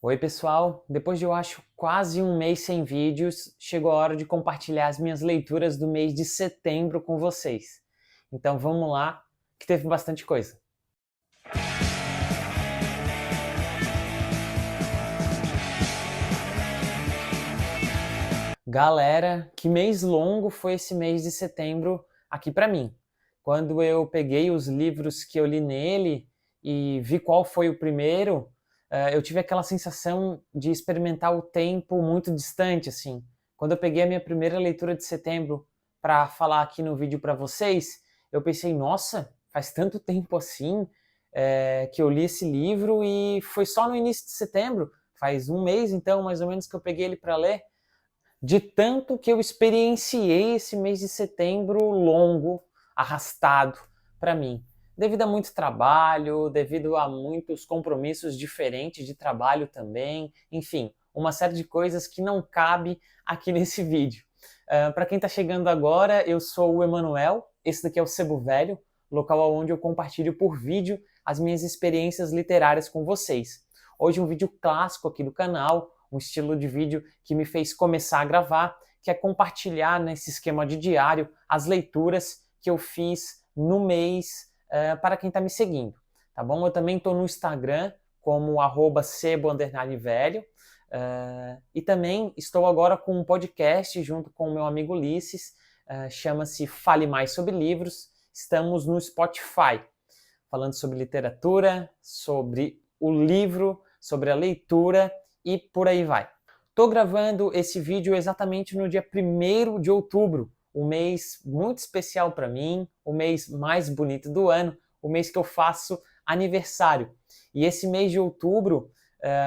Oi pessoal, depois de eu acho quase um mês sem vídeos, chegou a hora de compartilhar as minhas leituras do mês de setembro com vocês. Então vamos lá, que teve bastante coisa. Galera, que mês longo foi esse mês de setembro aqui para mim. Quando eu peguei os livros que eu li nele e vi qual foi o primeiro, eu tive aquela sensação de experimentar o tempo muito distante, assim. Quando eu peguei a minha primeira leitura de setembro para falar aqui no vídeo para vocês, eu pensei, nossa, faz tanto tempo assim que eu li esse livro e foi só no início de setembro, faz um mês então, mais ou menos, que eu peguei ele para ler de tanto que eu experienciei esse mês de setembro longo, arrastado para mim. Devido a muito trabalho, devido a muitos compromissos diferentes de trabalho também, enfim, uma série de coisas que não cabe aqui nesse vídeo. Para quem está chegando agora, eu sou o Emanuel, esse daqui é o Sebo Velho, local onde eu compartilho por vídeo as minhas experiências literárias com vocês. Hoje um vídeo clássico aqui do canal, um estilo de vídeo que me fez começar a gravar, que é compartilhar nesse esquema de diário as leituras que eu fiz no mês para quem está me seguindo, tá bom? Eu também estou no Instagram como @sebo_velho e também estou agora com um podcast junto com o meu amigo Ulisses, chama-se Fale Mais Sobre Livros. Estamos no Spotify, falando sobre literatura, sobre o livro, sobre a leitura e por aí vai. Estou gravando esse vídeo exatamente no dia 1º de outubro, um mês muito especial para mim, o mês mais bonito do ano, o mês que eu faço aniversário. E esse mês de outubro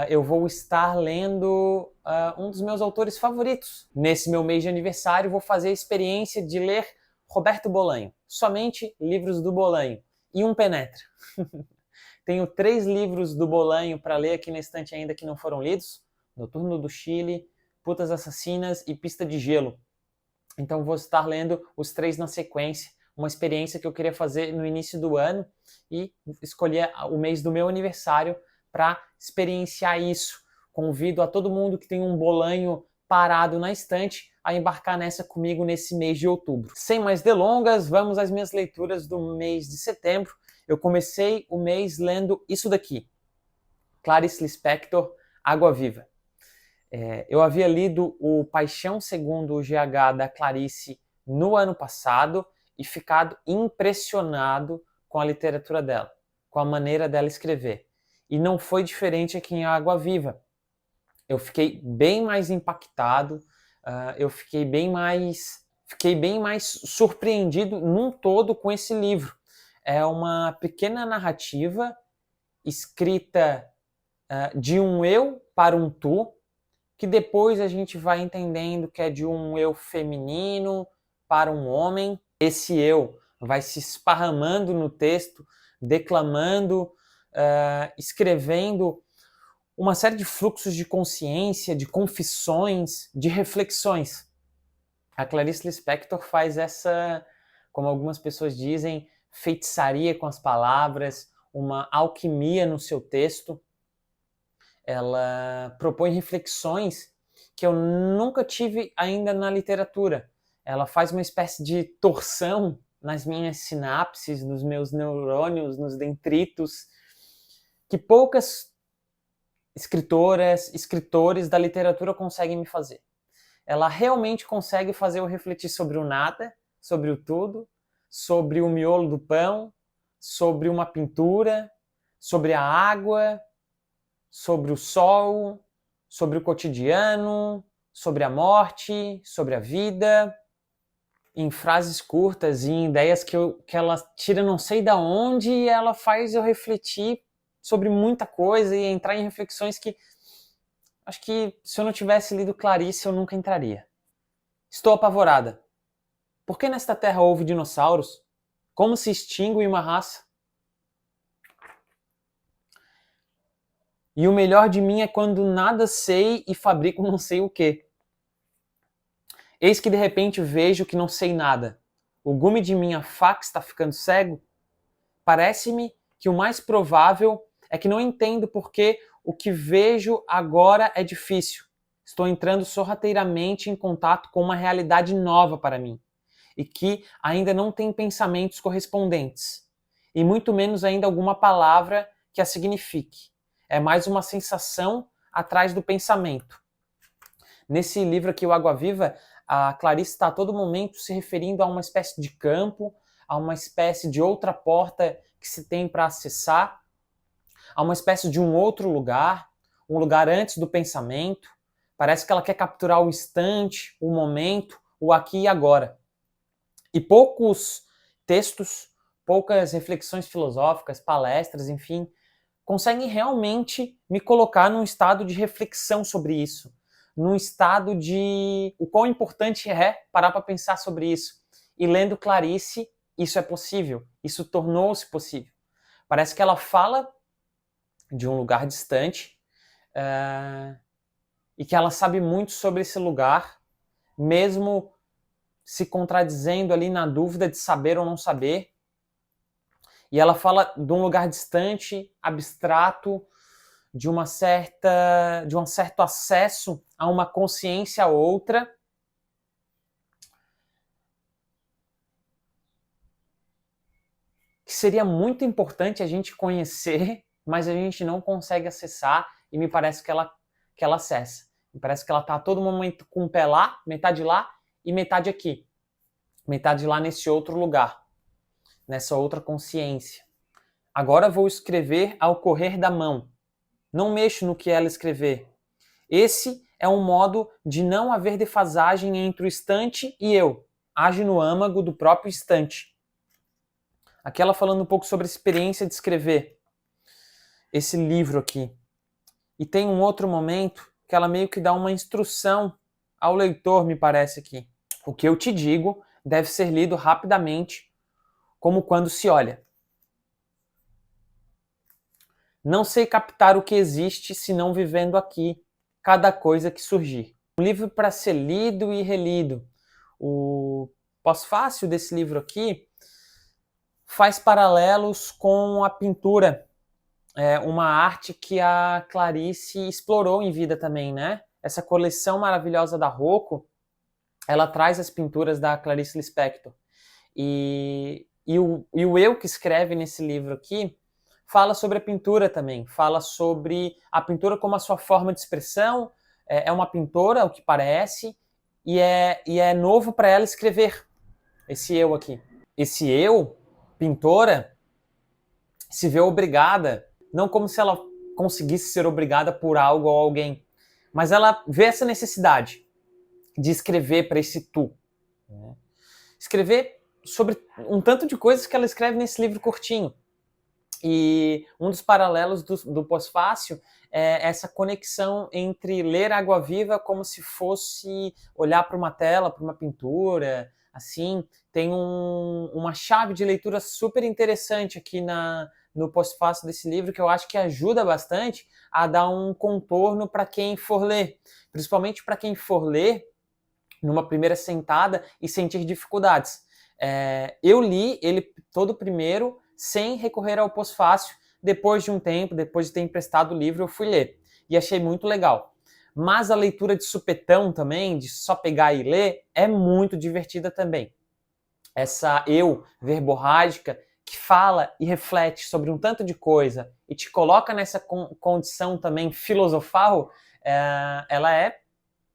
eu vou estar lendo um dos meus autores favoritos. Nesse meu mês de aniversário vou fazer a experiência de ler Roberto Bolanho, somente livros do Bolanho, e um penetra. Tenho 3 livros do Bolanho para ler aqui na estante ainda que não foram lidos: Noturno do Chile, Putas Assassinas e Pista de Gelo. Então vou estar lendo os 3 na sequência, uma experiência que eu queria fazer no início do ano e escolhi o mês do meu aniversário para experienciar isso. Convido a todo mundo que tem um Bolanho parado na estante a embarcar nessa comigo nesse mês de outubro. Sem mais delongas, vamos às minhas leituras do mês de setembro. Eu comecei o mês lendo isso daqui, Clarice Lispector, Água Viva. Eu havia lido o Paixão Segundo o GH da Clarice no ano passado e ficado impressionado com a literatura dela, com a maneira dela escrever. E não foi diferente aqui em Água Viva. Eu fiquei bem mais impactado, eu fiquei bem mais surpreendido num todo com esse livro. É uma pequena narrativa escrita de um eu para um tu, que depois a gente vai entendendo que é de um eu feminino para um homem. Esse eu vai se esparramando no texto, declamando, escrevendo uma série de fluxos de consciência, de confissões, de reflexões. A Clarice Lispector faz essa, como algumas pessoas dizem, feitiçaria com as palavras, uma alquimia no seu texto. Ela propõe reflexões que eu nunca tive ainda na literatura. Ela faz uma espécie de torção nas minhas sinapses, nos meus neurônios, nos dendritos, que poucas escritoras, escritores da literatura conseguem me fazer. Ela realmente consegue fazer eu refletir sobre o nada, sobre o tudo, sobre o miolo do pão, sobre uma pintura, sobre a água, sobre o sol, sobre o cotidiano, sobre a morte, sobre a vida, em frases curtas e em ideias que ela tira não sei da onde e ela faz eu refletir sobre muita coisa e entrar em reflexões que acho que se eu não tivesse lido Clarice eu nunca entraria. Estou apavorada. Por que nesta terra houve dinossauros? Como se extingue uma raça? E o melhor de mim é quando nada sei e fabrico não sei o quê. Eis que de repente vejo que não sei nada. O gume de minha faca está ficando cego? Parece-me que o mais provável é que não entendo por que o que vejo agora é difícil. Estou entrando sorrateiramente em contato com uma realidade nova para mim e que ainda não tem pensamentos correspondentes, e muito menos ainda alguma palavra que a signifique. É mais uma sensação atrás do pensamento. Nesse livro aqui, O Água Viva, a Clarice está a todo momento se referindo a uma espécie de campo, a uma espécie de outra porta que se tem para acessar, a uma espécie de um outro lugar, um lugar antes do pensamento. Parece que ela quer capturar o instante, o momento, o aqui e agora. E poucos textos, poucas reflexões filosóficas, palestras, enfim, conseguem realmente me colocar num estado de reflexão sobre isso, num estado de o quão importante é parar para pensar sobre isso. E lendo Clarice, isso é possível, isso tornou-se possível. Parece que ela fala de um lugar distante e que ela sabe muito sobre esse lugar, mesmo se contradizendo ali na dúvida de saber ou não saber. E ela fala de um lugar distante, abstrato, de um certo acesso a uma consciência outra. Que seria muito importante a gente conhecer, mas a gente não consegue acessar, e me parece que ela acessa. Me parece que ela está a todo momento com o pé lá e metade aqui. Metade lá nesse outro lugar, nessa outra consciência. Agora vou escrever ao correr da mão. Não mexo no que ela escrever. Esse é um modo de não haver defasagem entre o instante e eu. Age no âmago do próprio instante. Aqui ela falando um pouco sobre a experiência de escrever esse livro aqui. E tem um outro momento que ela meio que dá uma instrução ao leitor, me parece aqui. O que eu te digo deve ser lido rapidamente, como quando se olha. Não sei captar o que existe senão vivendo aqui, cada coisa que surgir. Um livro para ser lido e relido. O pós-fácil desse livro aqui faz paralelos com a pintura, uma arte que a Clarice explorou em vida também, né? Essa coleção maravilhosa da Rocco, ela traz as pinturas da Clarice Lispector. E o eu que escreve nesse livro aqui fala sobre a pintura também, fala sobre a pintura como a sua forma de expressão, é uma pintora, o que parece, e é novo para ela escrever, esse eu aqui. Esse eu, pintora, se vê obrigada, não como se ela conseguisse ser obrigada por algo ou alguém, mas ela vê essa necessidade de escrever para esse tu. Escrever sobre um tanto de coisas que ela escreve nesse livro curtinho. E um dos paralelos do pós-fácil é essa conexão entre ler Água Viva como se fosse olhar para uma tela, para uma pintura, assim. Tem uma chave de leitura super interessante aqui no pós-fácil desse livro, que eu acho que ajuda bastante a dar um contorno para quem for ler. Principalmente para quem for ler numa primeira sentada e sentir dificuldades. Eu li ele todo primeiro, sem recorrer ao pós-fácil. Depois de um tempo, depois de ter emprestado o livro, eu fui ler. E achei muito legal. Mas a leitura de supetão também, de só pegar e ler, é muito divertida também. Essa eu verborrágica que fala e reflete sobre um tanto de coisa e te coloca nessa condição também filosofal, ela é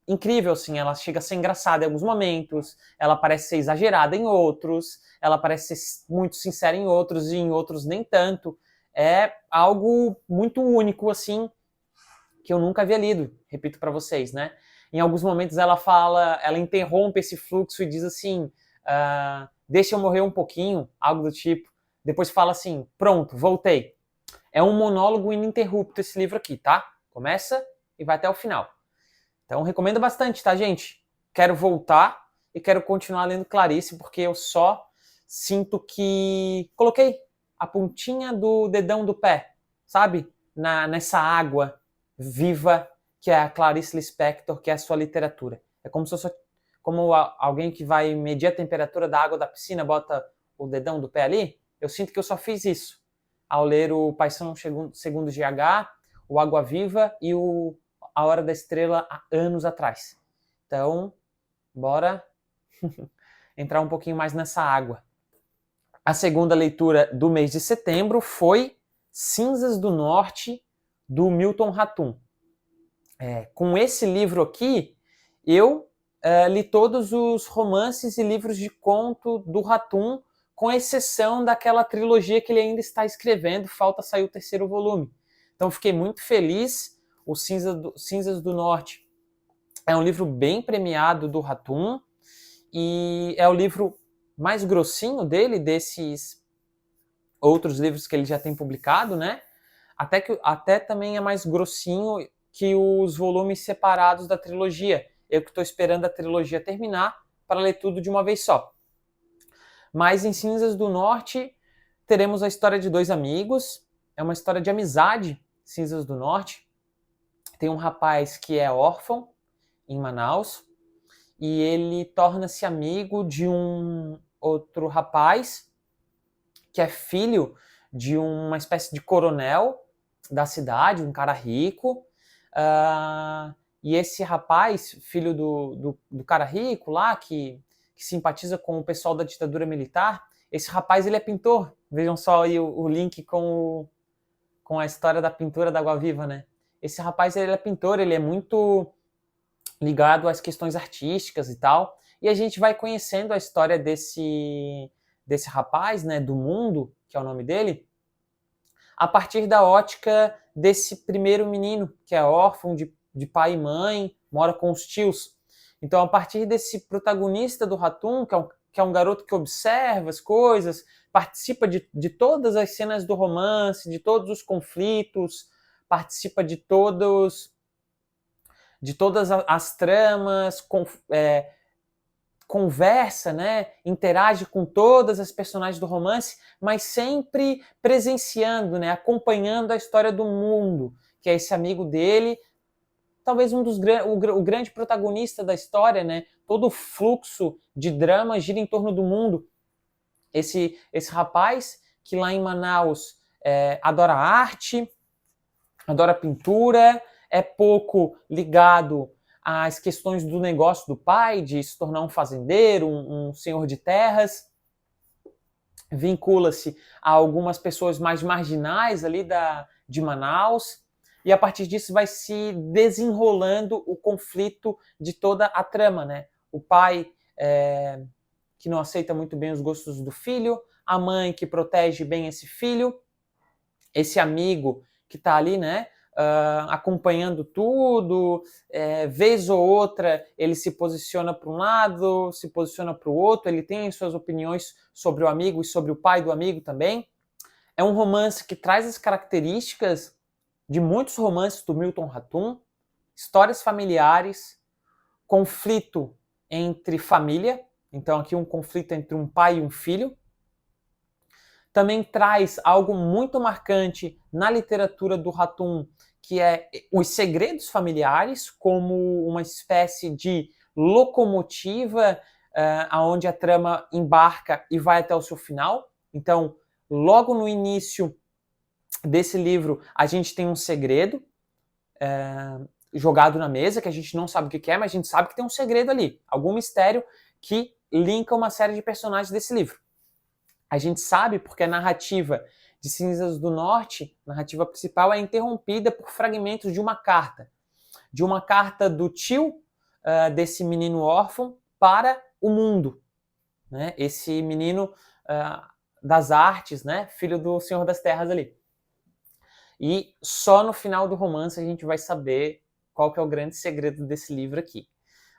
incrível, assim, ela chega a ser engraçada em alguns momentos, ela parece ser exagerada em outros, ela parece ser muito sincera em outros e em outros nem tanto. É algo muito único, assim, que eu nunca havia lido, repito para vocês, né? Em alguns momentos ela interrompe esse fluxo e diz assim, deixa eu morrer um pouquinho, algo do tipo. Depois fala assim, pronto, voltei. É um monólogo ininterrupto esse livro aqui, tá? Começa e vai até o final. Então, recomendo bastante, tá, gente? Quero voltar e quero continuar lendo Clarice, porque eu só sinto que coloquei a pontinha do dedão do pé, sabe? Nessa água viva que é a Clarice Lispector, que é a sua literatura. É como se eu como alguém que vai medir a temperatura da água da piscina, bota o dedão do pé ali. Eu sinto que eu só fiz isso ao ler o Paixão Segundo GH, o Água Viva e A Hora da Estrela há anos atrás. Então, bora entrar um pouquinho mais nessa água. A segunda leitura do mês de setembro foi Cinzas do Norte, do Milton Ratum. Com esse livro aqui, eu li todos os romances e livros de conto do Ratum, com exceção daquela trilogia que ele ainda está escrevendo, falta sair o terceiro volume. Então fiquei muito feliz. O Cinzas do Norte é um livro bem premiado do Ratum, e é o livro mais grossinho dele, desses outros livros que ele já tem publicado, né? Até também é mais grossinho que os volumes separados da trilogia. Eu que estou esperando a trilogia terminar para ler tudo de uma vez só. Mas em Cinzas do Norte teremos a história de dois amigos. É uma história de amizade, Cinzas do Norte. Tem um rapaz que é órfão em Manaus e ele torna-se amigo de um outro rapaz que é filho de uma espécie de coronel da cidade, um cara rico. E esse rapaz, filho do cara rico lá, que simpatiza com o pessoal da ditadura militar, esse rapaz ele é pintor. Vejam só aí o link com a história da pintura da Água Viva, né? Esse rapaz ele é pintor, ele é muito ligado às questões artísticas e tal. E a gente vai conhecendo a história desse rapaz, né, do Mundo, que é o nome dele, a partir da ótica desse primeiro menino, que é órfão de pai e mãe, mora com os tios. Então, a partir desse protagonista do Ratum, que é um garoto que observa as coisas, participa de todas as cenas do romance, de todos os conflitos, participa de todas as tramas, conversa, né, interage com todas as personagens do romance, mas sempre presenciando, né, acompanhando a história do Mundo, que é esse amigo dele, talvez o grande protagonista da história, né? Todo o fluxo de drama gira em torno do Mundo. Esse rapaz que lá em Manaus adora arte, adora pintura, é pouco ligado às questões do negócio do pai, de se tornar um fazendeiro, um senhor de terras. Vincula-se a algumas pessoas mais marginais ali de Manaus. E a partir disso vai se desenrolando o conflito de toda a trama, né? O pai que não aceita muito bem os gostos do filho, a mãe que protege bem esse filho, esse amigo que está ali, né? Acompanhando tudo, vez ou outra ele se posiciona para um lado, se posiciona para o outro, ele tem as suas opiniões sobre o amigo e sobre o pai do amigo também. É um romance que traz as características de muitos romances do Milton Ratum, histórias familiares, conflito entre família, então aqui um conflito entre um pai e um filho. Também traz algo muito marcante na literatura do Ratum, que é os segredos familiares, como uma espécie de locomotiva onde a trama embarca e vai até o seu final. Então, logo no início desse livro, a gente tem um segredo jogado na mesa, que a gente não sabe o que é, mas a gente sabe que tem um segredo ali, algum mistério que linka uma série de personagens desse livro. A gente sabe porque a narrativa de Cinzas do Norte, a narrativa principal, é interrompida por fragmentos de uma carta do tio desse menino órfão para o Mundo, né? Esse menino das artes, né? Filho do Senhor das Terras ali. E só no final do romance a gente vai saber qual que é o grande segredo desse livro aqui.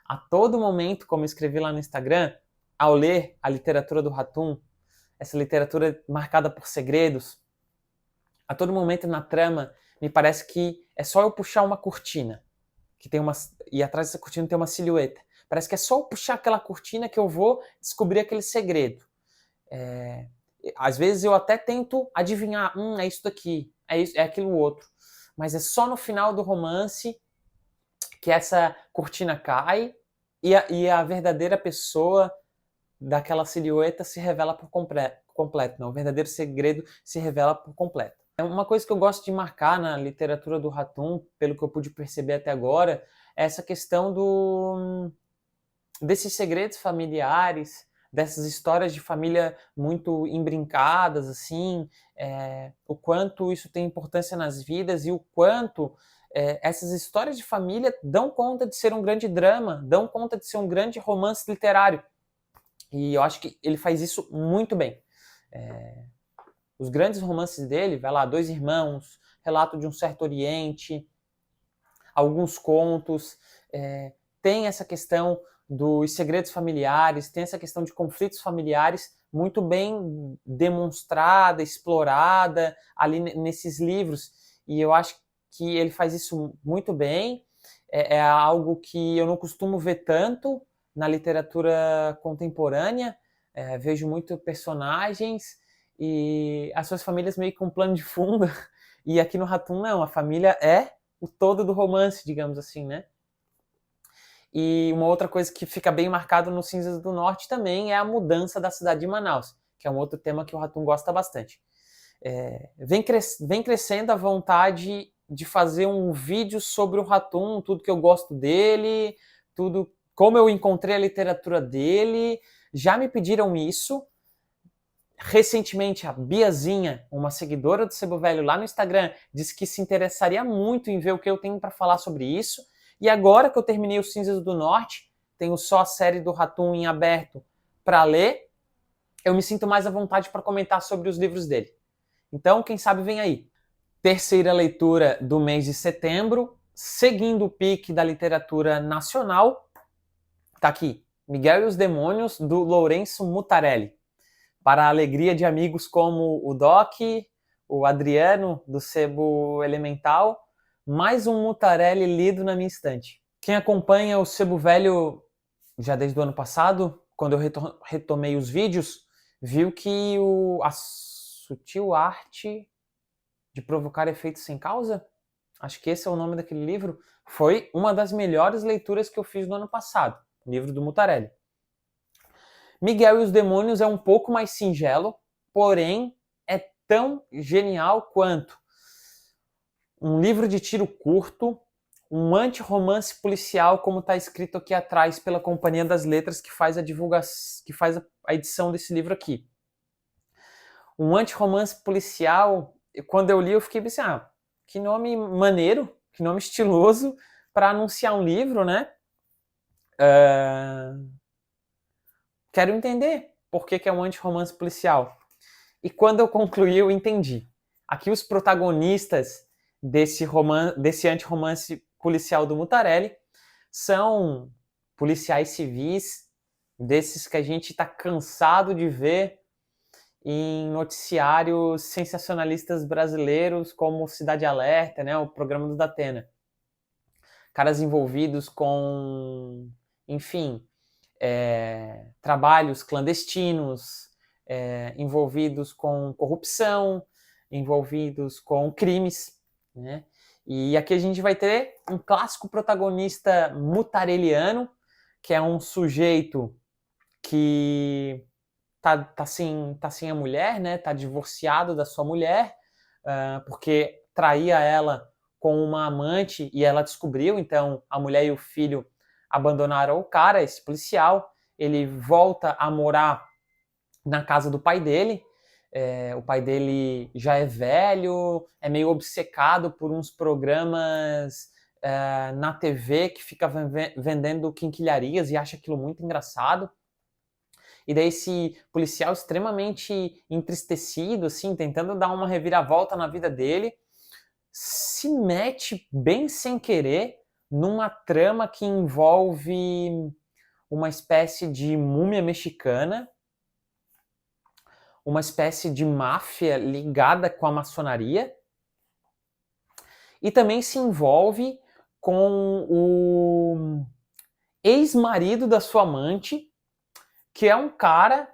A todo momento, como eu escrevi lá no Instagram, ao ler a literatura do Ratum, essa literatura marcada por segredos, a todo momento na trama, me parece que é só eu puxar uma cortina, e atrás dessa cortina tem uma silhueta. Parece que é só eu puxar aquela cortina que eu vou descobrir aquele segredo. Às vezes eu até tento adivinhar, é isso daqui, é aquilo outro. Mas é só no final do romance que essa cortina cai e a verdadeira pessoa daquela silhueta se revela por completo. Não, o verdadeiro segredo se revela por completo. Uma coisa que eu gosto de marcar na literatura do Hatoum, pelo que eu pude perceber até agora, é essa questão desses segredos familiares, dessas histórias de família muito embrincadas, assim, o quanto isso tem importância nas vidas e o quanto essas histórias de família dão conta de ser um grande drama, dão conta de ser um grande romance literário. E eu acho que ele faz isso muito bem. Os grandes romances dele, vai lá, Dois Irmãos, Relato de um Certo Oriente, alguns contos, tem essa questão dos segredos familiares, tem essa questão de conflitos familiares muito bem demonstrada, explorada ali nesses livros. E eu acho que ele faz isso muito bem. É algo que eu não costumo ver tanto na literatura contemporânea. Vejo muito personagens e as suas famílias meio que um plano de fundo. E aqui no Hatoum não, a família é o todo do romance, digamos assim, né? E uma outra coisa que fica bem marcado no Cinzas do Norte também é a mudança da cidade de Manaus, que é um outro tema que o Hatoum gosta bastante. Vem crescendo a vontade de fazer um vídeo sobre o Hatoum, tudo que eu gosto dele, tudo como eu encontrei a literatura dele. Já me pediram isso. Recentemente, a Biazinha, uma seguidora do Sebo Velho lá no Instagram, disse que se interessaria muito em ver o que eu tenho para falar sobre isso. E agora que eu terminei os Cinzas do Norte, tenho só a série do Hatoum em aberto para ler, eu me sinto mais à vontade para comentar sobre os livros dele. Então, quem sabe vem aí. Terceira leitura do mês de setembro, seguindo o pique da literatura nacional, tá aqui, Miguel e os Demônios, do Lourenço Mutarelli. Para a alegria de amigos como o Doc, o Adriano, do Sebo Elemental, mais um Mutarelli lido na minha estante. Quem acompanha o Sebo Velho já desde o ano passado, quando eu retomei os vídeos, viu que a sutil arte de provocar efeitos sem causa, acho que esse é o nome daquele livro, foi uma das melhores leituras que eu fiz no ano passado, o livro do Mutarelli. Miguel e os Demônios é um pouco mais singelo, porém é tão genial quanto um livro de tiro curto, um anti-romance policial, como está escrito aqui atrás pela Companhia das Letras, que faz a divulgação, que faz a edição desse livro aqui. Um anti-romance policial, quando eu li, eu fiquei assim, que nome maneiro, que nome estiloso para anunciar um livro, né? Quero entender por que é um anti-romance policial. E quando eu concluí, eu entendi. Aqui os protagonistas desse anti-romance policial do Mutarelli são policiais civis, desses que a gente está cansado de ver em noticiários sensacionalistas brasileiros, como Cidade Alerta, né, o programa do Datena. Caras envolvidos com, enfim, trabalhos clandestinos, envolvidos com corrupção, envolvidos com crimes, né? E aqui a gente vai ter um clássico protagonista mutareliano, que é um sujeito que tá sem a mulher, né? Tá divorciado da sua mulher, porque traía ela com uma amante e ela descobriu, então a mulher e o filho abandonaram o cara, esse policial. Ele volta a morar na casa do pai dele. O pai dele já é velho, é meio obcecado por uns programas na TV que fica vendendo quinquilharias e acha aquilo muito engraçado. E daí esse policial extremamente entristecido, assim, tentando dar uma reviravolta na vida dele, se mete bem sem querer numa trama que envolve uma espécie de múmia mexicana, uma espécie de máfia ligada com a maçonaria, e também se envolve com o ex-marido da sua amante, que é um cara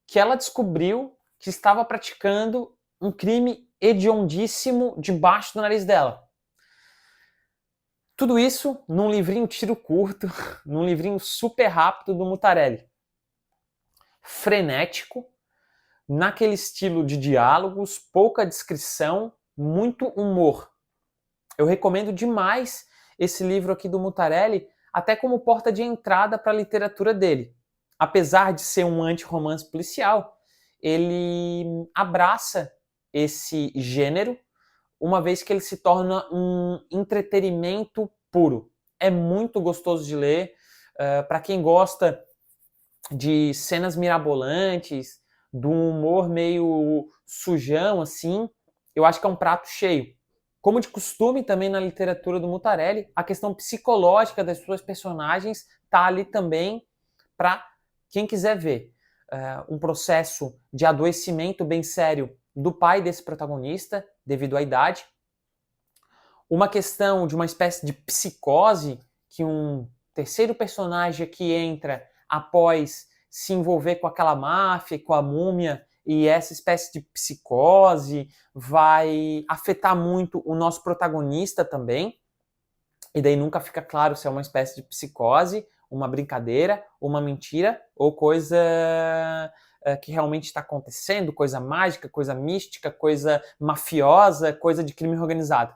que ela descobriu que estava praticando um crime hediondíssimo debaixo do nariz dela. Tudo isso num livrinho tiro curto, num livrinho super rápido do Mutarelli. Frenético, naquele estilo de diálogos, pouca descrição, muito humor. Eu recomendo demais esse livro aqui do Mutarelli, até como porta de entrada para a literatura dele. Apesar de ser um anti-romance policial, ele abraça esse gênero, uma vez que ele se torna um entretenimento puro. É muito gostoso de ler. Para quem gosta de cenas mirabolantes, do humor meio sujão, assim, eu acho que é um prato cheio. Como de costume também na literatura do Mutarelli, a questão psicológica das suas personagens está ali também para quem quiser ver. Um processo de adoecimento bem sério do pai desse protagonista, devido à idade. Uma questão de uma espécie de psicose que um terceiro personagem aqui entra após se envolver com aquela máfia, com a múmia, e essa espécie de psicose vai afetar muito o nosso protagonista também. E daí nunca fica claro se é uma espécie de psicose, uma brincadeira, uma mentira ou coisa que realmente está acontecendo, coisa mágica, coisa mística, coisa mafiosa, coisa de crime organizado.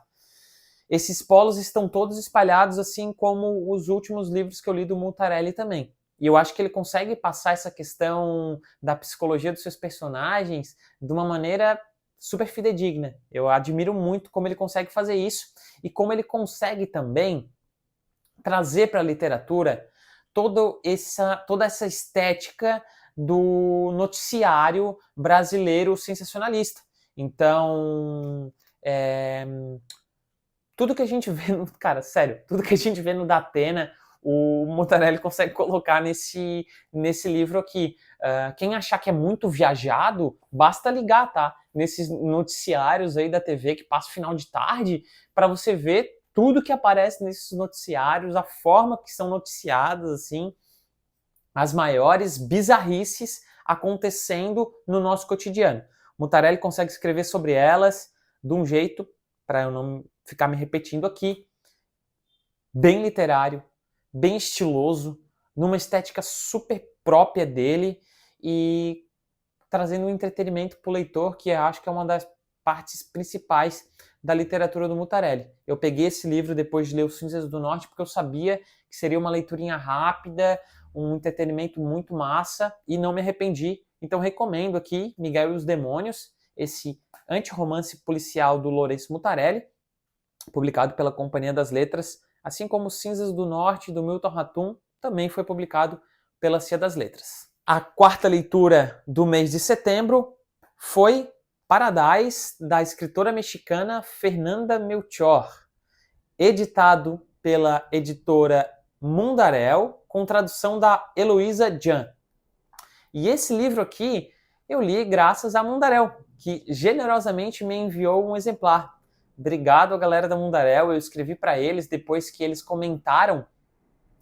Esses polos estão todos espalhados, assim como os últimos livros que eu li do Mutarelli também. E eu acho que ele consegue passar essa questão da psicologia dos seus personagens de uma maneira super fidedigna. Eu admiro muito como ele consegue fazer isso e como ele consegue também trazer para a literatura toda essa estética do noticiário brasileiro sensacionalista. Então, tudo que a gente vê no... Cara, sério, tudo que a gente vê no Datena, o Mutarelli consegue colocar nesse livro aqui. Quem achar que é muito viajado, basta ligar, tá? Nesses noticiários aí da TV que passa o final de tarde, para você ver tudo que aparece nesses noticiários, a forma que são noticiadas, assim, as maiores bizarrices acontecendo no nosso cotidiano. Mutarelli consegue escrever sobre elas de um jeito, para eu não ficar me repetindo aqui, bem literário, bem estiloso, numa estética super própria dele e trazendo um entretenimento para o leitor, que eu acho que é uma das partes principais da literatura do Mutarelli. Eu peguei esse livro depois de ler Os Cinzas do Norte porque eu sabia que seria uma leiturinha rápida, um entretenimento muito massa e não me arrependi. Então recomendo aqui Miguel e os Demônios, esse anti-romance policial do Lourenço Mutarelli, publicado pela Companhia das Letras, assim como Cinzas do Norte, do Milton Ratum, também foi publicado pela Cia das Letras. A quarta leitura do mês de setembro foi Paradise, da escritora mexicana Fernanda Melchor, editado pela editora Mundarel, com tradução da Heloísa Jan. E esse livro aqui eu li graças a Mundarel, que generosamente me enviou um exemplar. Obrigado, galera da Mundarel. Eu escrevi para eles depois que eles comentaram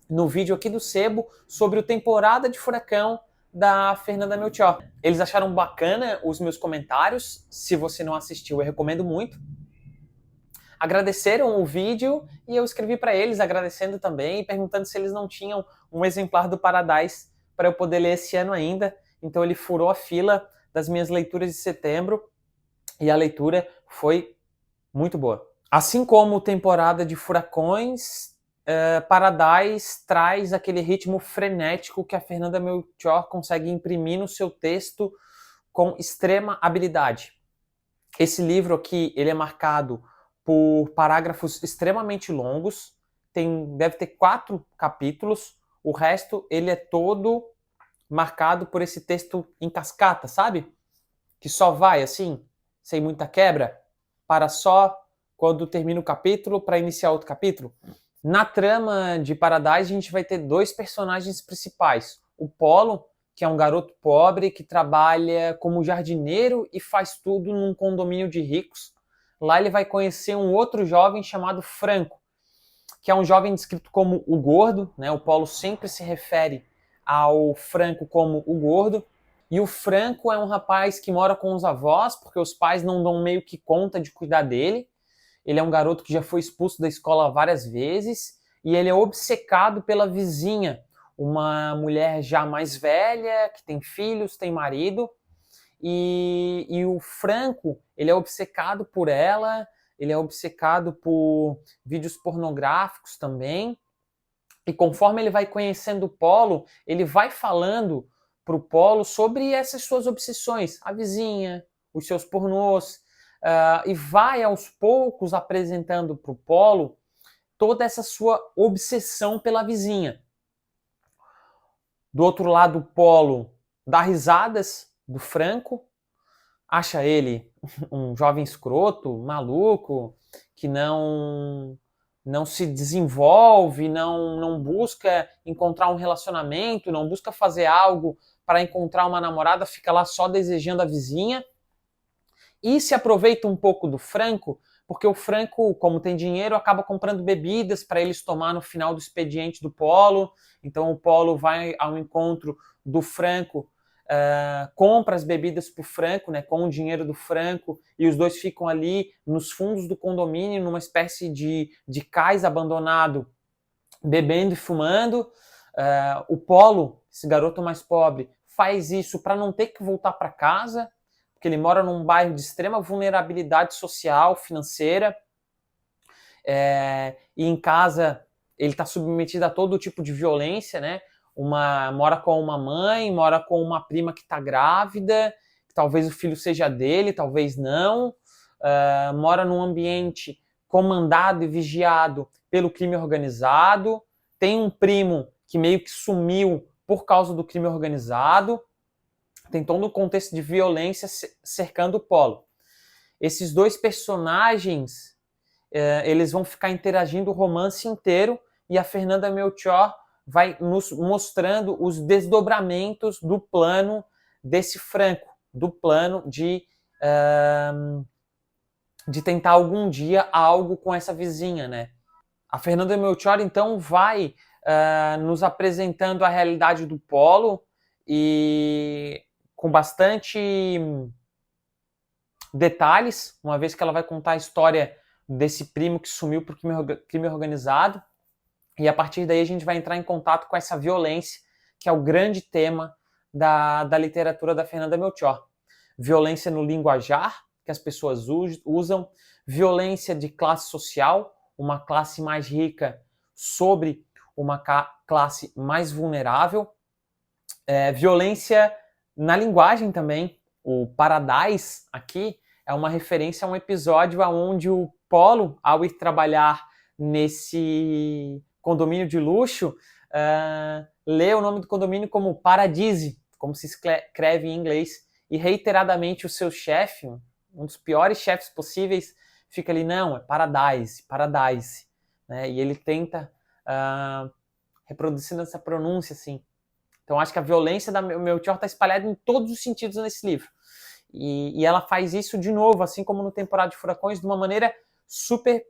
no vídeo aqui do Sebo sobre o Temporada de Furacão da Fernanda Melchor. Eles acharam bacana os meus comentários. Se você não assistiu, eu recomendo muito. Agradeceram o vídeo e eu escrevi para eles agradecendo também, perguntando se eles não tinham um exemplar do Paradise para eu poder ler esse ano ainda. Então ele furou a fila das minhas leituras de setembro e a leitura foi muito boa. Assim como Temporada de Furacões, Paradise traz aquele ritmo frenético que a Fernanda Melchor consegue imprimir no seu texto com extrema habilidade. Esse livro aqui, ele é marcado por parágrafos extremamente longos, deve ter 4 capítulos, o resto ele é todo marcado por esse texto em cascata, sabe? Que só vai assim, sem muita quebra, para só quando termina o capítulo para iniciar outro capítulo. Na trama de Paradise, a gente vai ter 2 personagens principais. O Polo, que é um garoto pobre que trabalha como jardineiro e faz tudo num condomínio de ricos. Lá ele vai conhecer um outro jovem chamado Franco, que é um jovem descrito como o Gordo, né? O Polo sempre se refere ao Franco como o Gordo. E o Franco é um rapaz que mora com os avós, porque os pais não dão meio que conta de cuidar dele. Ele é um garoto que já foi expulso da escola várias vezes e ele é obcecado pela vizinha, uma mulher já mais velha, que tem filhos, tem marido, e o Franco, ele é obcecado por ela, ele é obcecado por vídeos pornográficos também, e conforme ele vai conhecendo o Polo, ele vai falando para o Polo sobre essas suas obsessões, a vizinha, os seus pornôs, e vai aos poucos apresentando para o Polo toda essa sua obsessão pela vizinha. Do outro lado, o Polo dá risadas do Franco, acha ele um jovem escroto, maluco, que não se desenvolve, não busca encontrar um relacionamento, não busca fazer algo para encontrar uma namorada, fica lá só desejando a vizinha. E se aproveita um pouco do Franco, porque o Franco, como tem dinheiro, acaba comprando bebidas para eles tomar no final do expediente do Polo. Então o Polo vai ao encontro do Franco, compra as bebidas para o Franco, né, com o dinheiro do Franco, e os dois ficam ali nos fundos do condomínio, numa espécie de cais abandonado, bebendo e fumando. O Polo, esse garoto mais pobre, faz isso para não ter que voltar para casa, porque ele mora num bairro de extrema vulnerabilidade social, financeira, e em casa ele está submetido a todo tipo de violência, né? Mora com uma mãe, mora com uma prima que está grávida, que talvez o filho seja dele, talvez não, mora num ambiente comandado e vigiado pelo crime organizado, tem um primo que meio que sumiu por causa do crime organizado, tem todo um contexto de violência cercando o Polo. Esses dois personagens, eles vão ficar interagindo o romance inteiro, e a Fernanda Melchior vai nos mostrando os desdobramentos do plano desse Franco, do plano de tentar algum dia algo com essa vizinha, né? A Fernanda Melchior, então, vai nos apresentando a realidade do Polo, e com bastante detalhes, uma vez que ela vai contar a história desse primo que sumiu por crime organizado, e a partir daí a gente vai entrar em contato com essa violência, que é o grande tema da literatura da Fernanda Melchior. Violência no linguajar, que as pessoas usam, violência de classe social, uma classe mais rica sobre uma classe mais vulnerável, violência na linguagem também. O Paradise aqui é uma referência a um episódio onde o Polo, ao ir trabalhar nesse condomínio de luxo, lê o nome do condomínio como Paradise, como se escreve em inglês, e reiteradamente o seu chefe, um dos piores chefes possíveis, fica ali, não, é Paradise, Paradise, né? E ele tenta reproduzindo essa pronúncia, assim. Então acho que a violência da Melchior está espalhada em todos os sentidos nesse livro. E ela faz isso de novo, assim como no Temporada de Furacões, de uma maneira super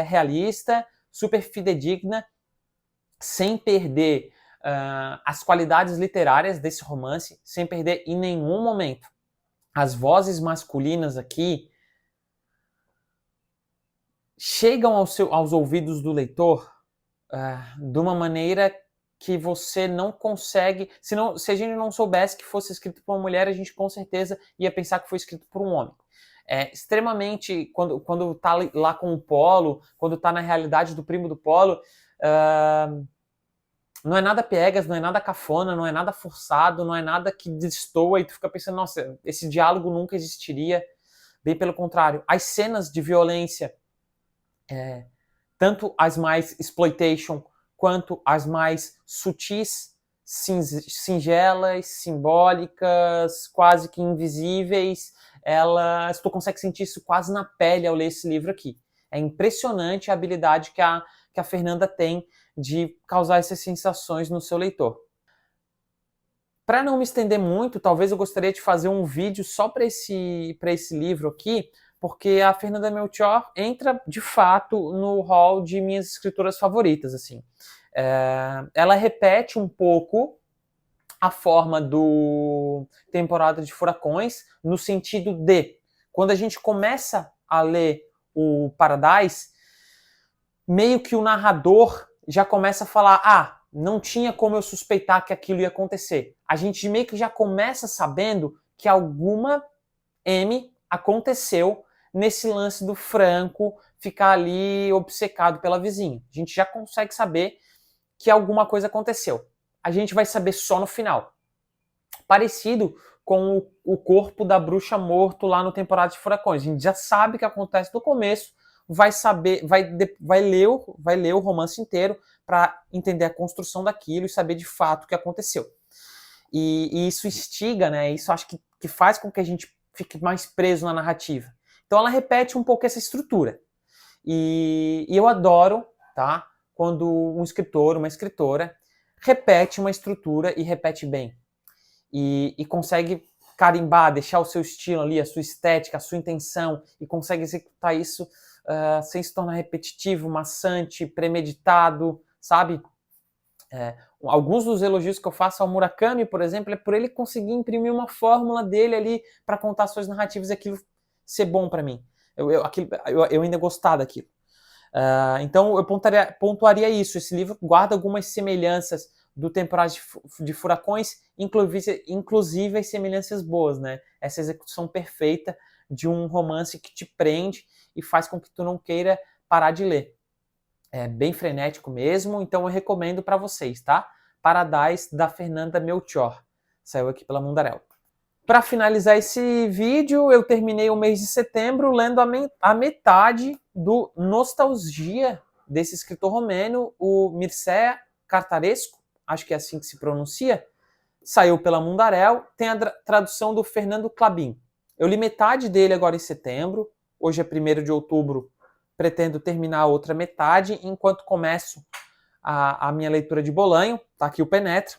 realista, super fidedigna, sem perder as qualidades literárias desse romance, sem perder em nenhum momento. As vozes masculinas aqui chegam aos ouvidos do leitor de uma maneira que você não consegue... Se a gente não soubesse que fosse escrito por uma mulher, a gente com certeza ia pensar que foi escrito por um homem. Extremamente, quando tá lá com o Polo, quando tá na realidade do primo do Polo, não é nada piegas, não é nada cafona, não é nada forçado, não é nada que destoa e tu fica pensando, nossa, esse diálogo nunca existiria. Bem pelo contrário. As cenas de violência, tanto as mais exploitation quanto as mais sutis, singelas, simbólicas, quase que invisíveis, tu consegue sentir isso quase na pele ao ler esse livro aqui. É impressionante a habilidade que a Fernanda tem de causar essas sensações no seu leitor. Para não me estender muito, talvez eu gostaria de fazer um vídeo só para esse livro aqui, porque a Fernanda Melchior entra, de fato, no hall de minhas escritoras favoritas, assim. Ela repete um pouco a forma do Temporada de Furacões, no sentido de, quando a gente começa a ler o Paradise, meio que o narrador já começa a falar, não tinha como eu suspeitar que aquilo ia acontecer. A gente meio que já começa sabendo que alguma M aconteceu nesse lance do Franco ficar ali obcecado pela vizinha. A gente já consegue saber que alguma coisa aconteceu. A gente vai saber só no final. Parecido com o corpo da bruxa morto lá no Temporada de Furacões. A gente já sabe o que acontece no começo, vai saber, vai ler o romance inteiro para entender a construção daquilo e saber de fato o que aconteceu. E isso instiga, né? Isso acho que faz com que a gente fique mais preso na narrativa. Então ela repete um pouco essa estrutura. E eu adoro, tá? Quando um escritor, uma escritora, repete uma estrutura e repete bem. E consegue carimbar, deixar o seu estilo ali, a sua estética, a sua intenção, e consegue executar isso sem se tornar repetitivo, maçante, premeditado, sabe? Alguns dos elogios que eu faço ao Murakami, por exemplo, é por ele conseguir imprimir uma fórmula dele ali para contar suas narrativas e aquilo ser bom para mim. Eu ainda gostar daquilo. Então eu pontuaria isso. Esse livro guarda algumas semelhanças do Temporada de Furacões, inclusive as semelhanças boas, né? Essa execução perfeita de um romance que te prende e faz com que tu não queira parar de ler. É bem frenético mesmo, então eu recomendo para vocês, tá? Paradise, da Fernanda Melchior. Saiu aqui pela Mundarel. Para finalizar esse vídeo, eu terminei o mês de setembro lendo a metade do Nostalgia, desse escritor romeno, o Mircea Cartarescu, acho que é assim que se pronuncia. Saiu pela Mundarel, tem a tradução do Fernando Clabin. Eu li metade dele agora em setembro, hoje é 1º de outubro, pretendo terminar a outra metade, enquanto começo a minha leitura de Bolanho, tá aqui o Penetra.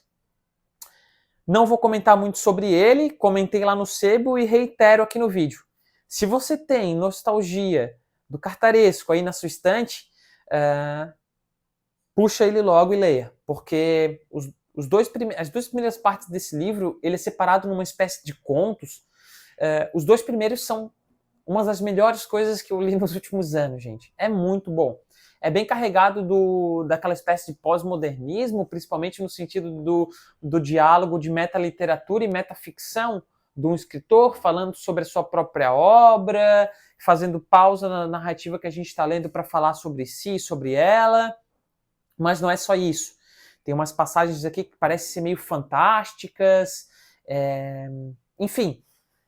Não vou comentar muito sobre ele, comentei lá no Sebo e reitero aqui no vídeo. Se você tem Nostalgia do Cartaresco aí na sua estante, puxa ele logo e leia, porque as duas primeiras partes desse livro, ele é separado numa espécie de contos. Os 2 primeiros são uma das melhores coisas que eu li nos últimos anos, gente. É muito bom. É bem carregado daquela espécie de pós-modernismo, principalmente no sentido do diálogo de metaliteratura e metaficção de um escritor falando sobre a sua própria obra, fazendo pausa na narrativa que a gente está lendo para falar sobre si, sobre ela. Mas não é só isso. Tem umas passagens aqui que parecem ser meio fantásticas. Enfim,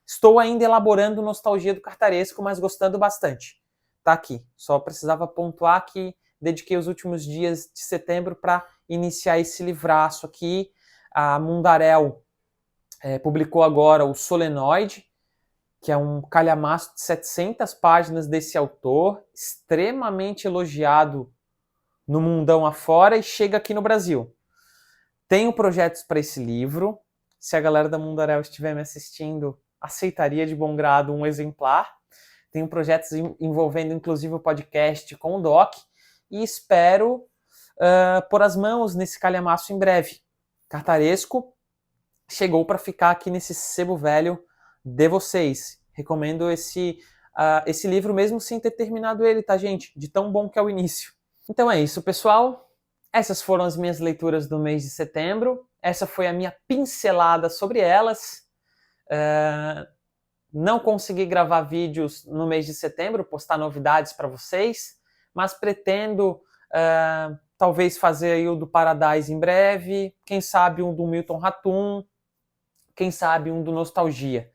estou ainda elaborando Nostalgia do Cartaresco, mas gostando bastante. Tá aqui. Só precisava pontuar que dediquei os últimos dias de setembro para iniciar esse livraço aqui. A Mundarel publicou agora o Solenoide, que é um calhamaço de 700 páginas desse autor, extremamente elogiado no mundão afora e chega aqui no Brasil. Tenho projetos para esse livro. Se a galera da Mundarel estiver me assistindo, aceitaria de bom grado um exemplar. Tenho projetos envolvendo inclusive o podcast com o Doc e espero pôr as mãos nesse calhamaço em breve. Cartaresco chegou para ficar aqui nesse sebo velho de vocês. Recomendo esse livro mesmo sem ter terminado ele, tá, gente? De tão bom que é o início. Então é isso, pessoal. Essas foram as minhas leituras do mês de setembro. Essa foi a minha pincelada sobre elas. Não consegui gravar vídeos no mês de setembro, postar novidades para vocês, mas pretendo talvez fazer aí o do Paradise em breve, quem sabe um do Milton Ratum, quem sabe um do Nostalgia.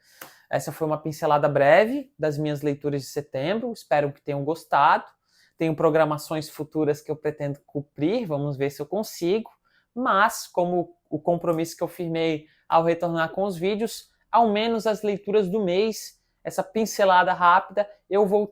Essa foi uma pincelada breve das minhas leituras de setembro, espero que tenham gostado. Tenho programações futuras que eu pretendo cumprir, vamos ver se eu consigo, mas como o compromisso que eu firmei ao retornar com os vídeos, ao menos as leituras do mês, essa pincelada rápida, eu vou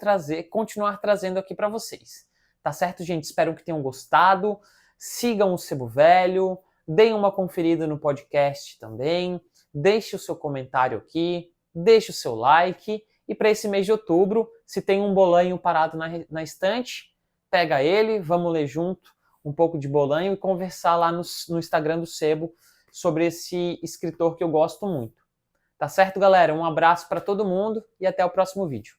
continuar trazendo aqui para vocês. Tá certo, gente? Espero que tenham gostado. Sigam o Sebo Velho, deem uma conferida no podcast também, deixe o seu comentário aqui, deixe o seu like. E para esse mês de outubro, se tem um bolanho parado na estante, pega ele, vamos ler junto um pouco de bolanho e conversar lá no Instagram do Sebo sobre esse escritor que eu gosto muito. Tá certo, galera? Um abraço para todo mundo e até o próximo vídeo.